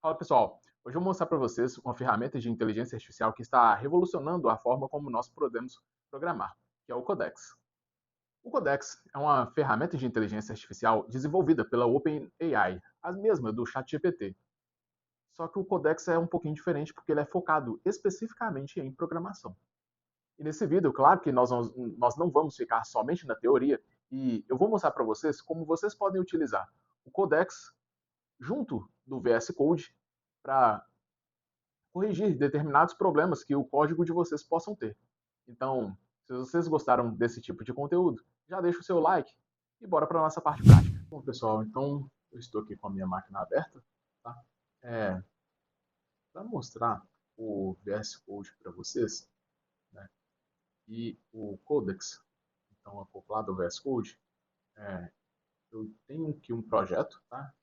Fala pessoal, hoje eu vou mostrar para vocês uma ferramenta de inteligência artificial que está revolucionando a forma como nós podemos programar, que é o Codex. O Codex é uma ferramenta de inteligência artificial desenvolvida pela OpenAI, a mesma do ChatGPT. Só que o Codex é um pouquinho diferente porque ele é focado especificamente em programação. E nesse vídeo, claro que nós não vamos ficar somente na teoria, e eu vou mostrar para vocês como vocês podem utilizar o Codex junto do VS Code para corrigir determinados problemas que o código de vocês possam ter. Então, se vocês gostaram desse tipo de conteúdo, já deixa o seu like e bora para a nossa parte prática. Bom, pessoal, então eu estou aqui com a minha máquina aberta, tá? Para mostrar o VS Code para vocês, né? E o Codex, então acoplado ao VS Code, é, eu tenho aqui um projeto, tá?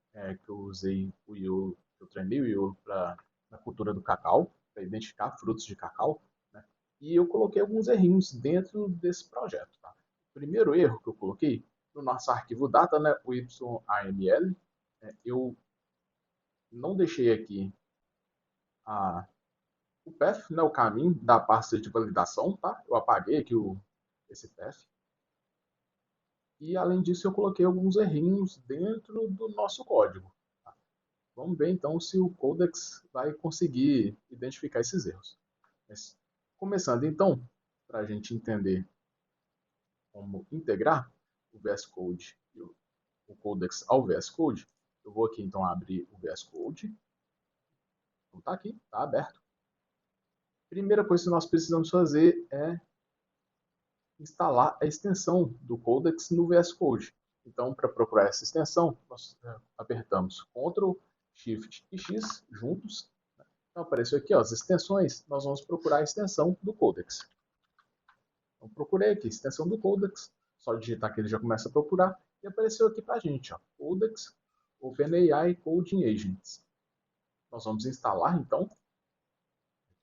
Que eu usei o YOLO, eu treinei o YOLO para a cultura do cacau, para identificar frutos de cacau, né? E eu coloquei alguns errinhos dentro desse projeto, tá? O primeiro erro que eu coloquei no nosso arquivo data, né, o YAML, eu não deixei aqui a, o path, né, o caminho da pasta de validação, tá? Eu apaguei aqui esse path. E além disso, eu coloquei alguns errinhos dentro do nosso código. Vamos ver então se o Codex vai conseguir identificar esses erros. Mas, começando então, para a gente entender como integrar o VS Code e o Codex ao VS Code, eu vou aqui então abrir o VS Code. Então está aqui, está aberto. Primeira coisa que nós precisamos fazer é instalar a extensão do Codex no VS Code. Então, para procurar essa extensão, nós apertamos Ctrl, Shift e X juntos. Então, apareceu aqui ó, as extensões, nós vamos procurar a extensão do Codex. Então, procurei aqui, extensão do Codex, só digitar que ele já começa a procurar, e apareceu aqui para a gente, ó, Codex OpenAI Coding Agents. Nós vamos instalar, então,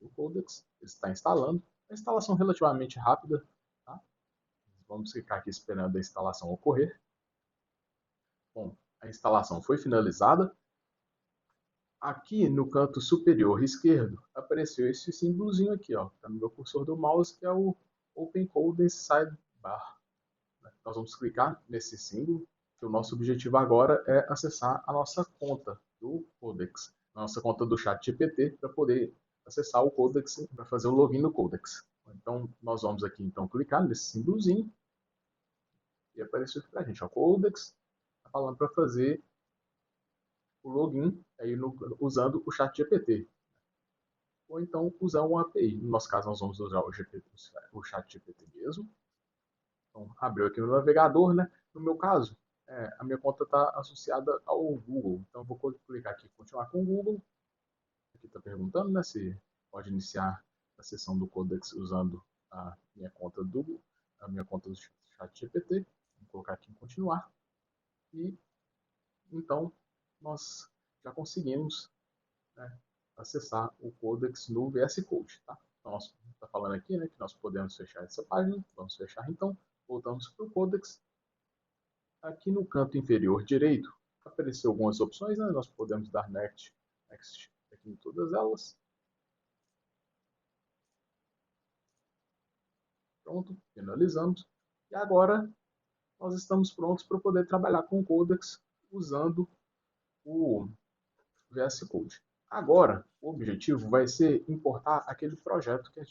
o Codex, ele está instalando, a instalação relativamente rápida, tá? Vamos ficar aqui esperando a instalação ocorrer. Bom, a instalação foi finalizada. Aqui no canto superior esquerdo apareceu esse símbolozinho aqui, ó, tá no meu cursor do mouse, que é o Open Code Sidebar. Nós vamos clicar nesse símbolo, que o nosso objetivo agora é acessar a nossa conta do Codex, a nossa conta do ChatGPT, para poder acessar o Codex, para fazer o login no Codex. Então, nós vamos aqui então clicar nesse símbolozinho e apareceu aqui para a gente, ó, Codex, está falando para fazer o login aí usando o ChatGPT. Ou então usar uma API. No nosso caso, nós vamos usar o ChatGPT mesmo. Então, abriu aqui no navegador, né? No meu caso, a minha conta está associada ao Google. Então, eu vou clicar aqui, continuar com o Google. Aqui está perguntando, né, se pode iniciar a sessão do Codex usando a minha conta do ChatGPT. Vou colocar aqui em continuar. E então nós já conseguimos, né, acessar o Codex no VS Code. Tá? Então, nós está falando aqui, né, que nós podemos fechar essa página. Vamos fechar então. Voltamos para o Codex. Aqui no canto inferior direito apareceu algumas opções. Né? Nós podemos dar next aqui em todas elas. Pronto, finalizamos. E agora nós estamos prontos para poder trabalhar com o Codex usando o VS Code. Agora, o objetivo vai ser importar aquele projeto que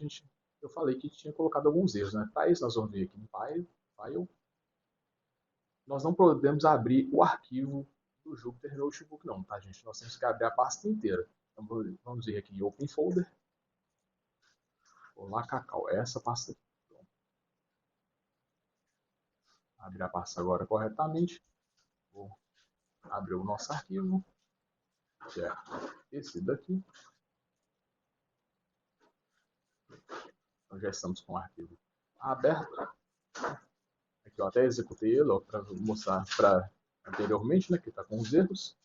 eu falei que tinha colocado alguns erros. Né? Para isso, nós vamos vir aqui em File. Nós não podemos abrir o arquivo do Jupyter Notebook não, tá, gente? Nós temos que abrir a pasta inteira. Então, vamos vir aqui em Open Folder. Vou lá, Cacau. É essa pasta aqui. Pronto. Abrir a pasta agora corretamente. Vou abrir o nosso arquivo, que é esse daqui. Então, já estamos com o arquivo aberto. Aqui eu até executei ele para mostrar para anteriormente, né, que está com os erros.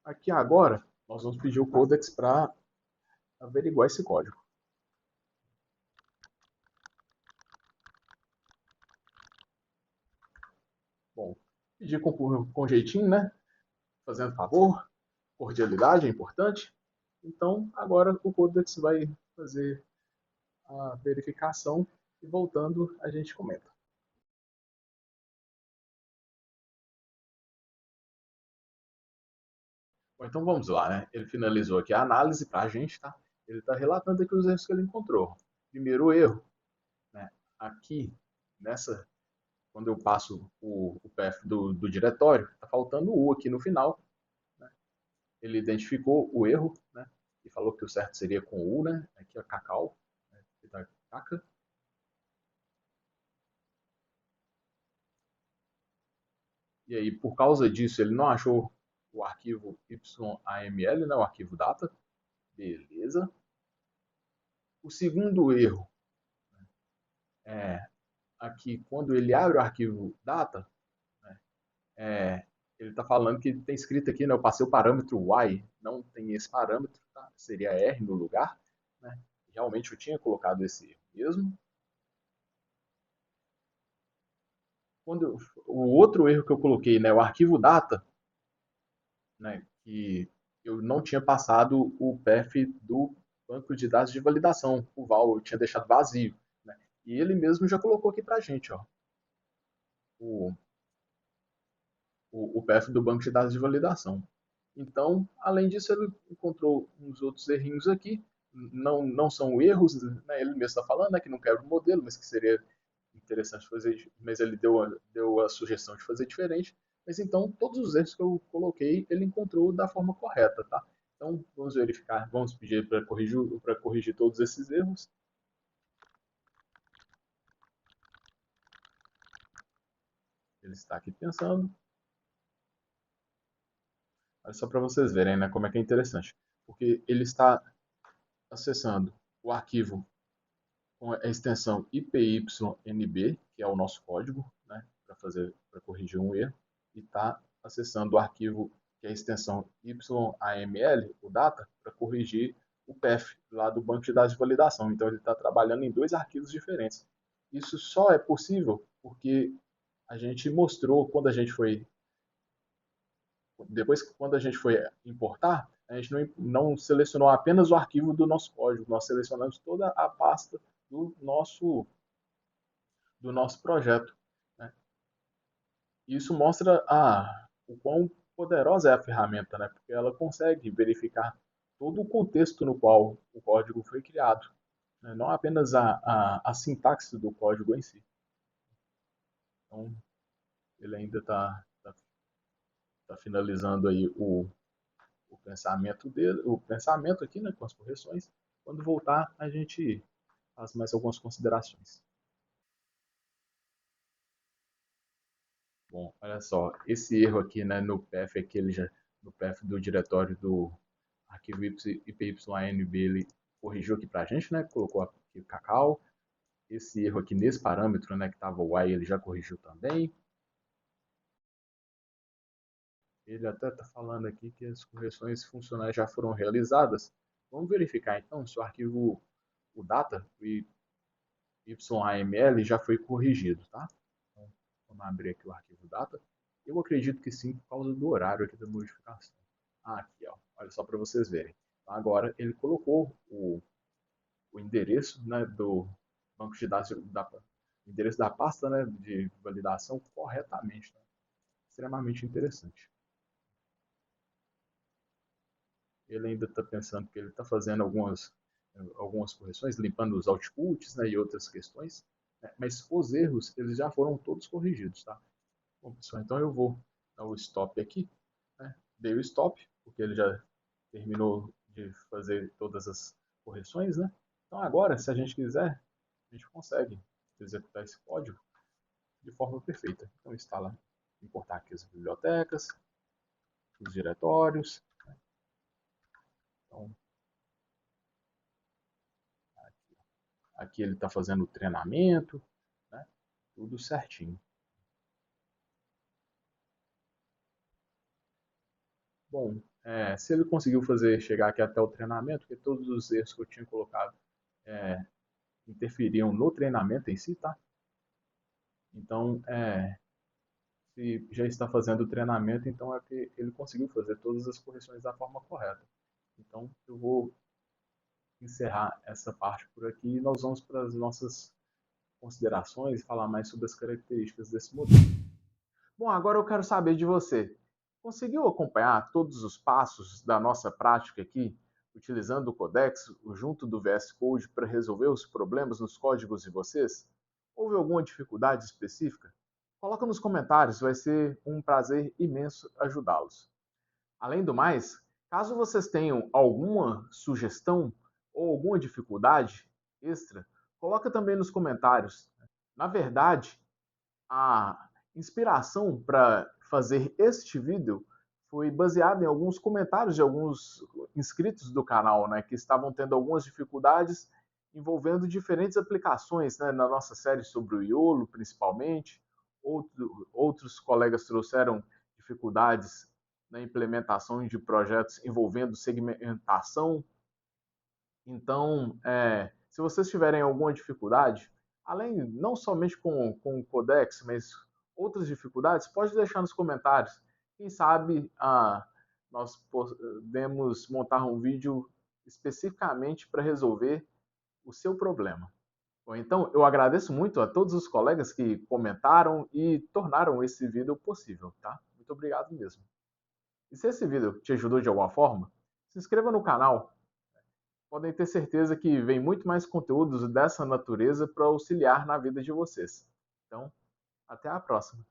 Aqui agora, nós vamos pedir o Codex para averiguar esse código. Bom, pedir com jeitinho, né? Fazendo favor. cordialidade é importante. Então, agora o Codex vai fazer a verificação e voltando a gente comenta. Bom, então vamos lá, né? Ele finalizou aqui a análise para a gente, tá? Ele está relatando aqui os erros que ele encontrou. Primeiro erro, né? Aqui, nessa, quando eu passo o path do diretório, está faltando o U aqui no final. Né? Ele identificou o erro, né? E falou que o certo seria com U, né? Aqui é cacau, né? Tá caca. E aí, por causa disso, ele não achou o arquivo YAML, né? O arquivo data. Beleza. O segundo erro é aqui, quando ele abre o arquivo data, né, ele está falando que tem escrito aqui, né, eu passei o parâmetro y, não tem esse parâmetro, tá? Seria r no lugar. Né? Realmente eu tinha colocado esse erro mesmo. O outro erro que eu coloquei, né, o arquivo data, né, que eu não tinha passado o path do banco de dados de validação, o val, eu tinha deixado vazio. Né? E ele mesmo já colocou aqui para a gente, ó, o, o path do banco de dados de validação. Então, além disso, ele encontrou uns outros errinhos aqui. Não são erros, né? Ele mesmo está falando, né, que não quebra o modelo, mas que seria interessante fazer, mas ele deu a sugestão de fazer diferente. Mas então, todos os erros que eu coloquei, ele encontrou da forma correta, tá? Então, vamos verificar, vamos pedir para corrigir todos esses erros. Ele está aqui pensando. Olha só para vocês verem, né, como é que é interessante. Porque ele está acessando o arquivo com a extensão IPYNB, que é o nosso código, né, para corrigir um erro, e está acessando o arquivo que é a extensão YAML, o data, para corrigir o path lá do banco de dados de validação. Então ele está trabalhando em dois arquivos diferentes. Isso só é possível porque a gente mostrou quando a gente foi depois quando a gente foi importar, a gente não selecionou apenas o arquivo do nosso código, nós selecionamos toda a pasta do nosso projeto. Né? Isso mostra o quão poderosa é a ferramenta, né? Porque ela consegue verificar todo o contexto no qual o código foi criado, né? Não apenas a sintaxe do código em si. Então, ele ainda tá finalizando aí o pensamento dele, o pensamento aqui, né, com as correções. Quando voltar, a gente faz mais algumas considerações. Bom, olha só, esse erro aqui, né, no path no path do diretório do arquivo IPYANB, ele corrigiu aqui pra gente, né, colocou aqui o cacau. Esse erro aqui nesse parâmetro, né, que estava o y, ele já corrigiu também. Ele até está falando aqui que as correções funcionais já foram realizadas. Vamos verificar então se o arquivo, o data, o YAML já foi corrigido, tá? Então, vamos abrir aqui o arquivo data. Eu acredito que sim, por causa do horário aqui da modificação. Aqui, ó. Olha só para vocês verem. Então, agora ele colocou o endereço, né, do banco de dados, endereço da pasta, né, de validação corretamente. Tá? Extremamente interessante. Ele ainda está pensando que ele está fazendo algumas correções, limpando os outputs, né, e outras questões, né, mas os erros eles já foram todos corrigidos, tá? Bom, pessoal, então eu vou dar o stop aqui, né? Dei o stop, porque ele já terminou de fazer todas as correções, né? Então agora, se a gente quiser, a gente consegue executar esse código de forma perfeita. Então instala, importar aqui as bibliotecas, os diretórios. Então, aqui ele está fazendo o treinamento, né? Tudo certinho. Bom, se ele conseguiu chegar aqui até o treinamento, porque todos os erros que eu tinha colocado é, interferiam no treinamento em si, tá? Então, se já está fazendo o treinamento, então é que ele conseguiu fazer todas as correções da forma correta. Então, eu vou encerrar essa parte por aqui e nós vamos para as nossas considerações e falar mais sobre as características desse modelo. Bom, agora eu quero saber de você. Conseguiu acompanhar todos os passos da nossa prática aqui, utilizando o Codex junto do VS Code para resolver os problemas nos códigos de vocês? Houve alguma dificuldade específica? Coloca nos comentários, vai ser um prazer imenso ajudá-los. Além do mais, caso vocês tenham alguma sugestão ou alguma dificuldade extra, coloca também nos comentários. Na verdade, a inspiração para fazer este vídeo foi baseada em alguns comentários de alguns inscritos do canal, né, que estavam tendo algumas dificuldades envolvendo diferentes aplicações, né, na nossa série sobre o IOLO, principalmente. Outros colegas trouxeram dificuldades na implementação de projetos envolvendo segmentação. Então, se vocês tiverem alguma dificuldade, além não somente com o Codex, mas outras dificuldades, pode deixar nos comentários. Quem sabe nós podemos montar um vídeo especificamente para resolver o seu problema. Bom, então, eu agradeço muito a todos os colegas que comentaram e tornaram esse vídeo possível, tá? Muito obrigado mesmo. E se esse vídeo te ajudou de alguma forma, se inscreva no canal. Podem ter certeza que vem muito mais conteúdos dessa natureza para auxiliar na vida de vocês. Então, até a próxima.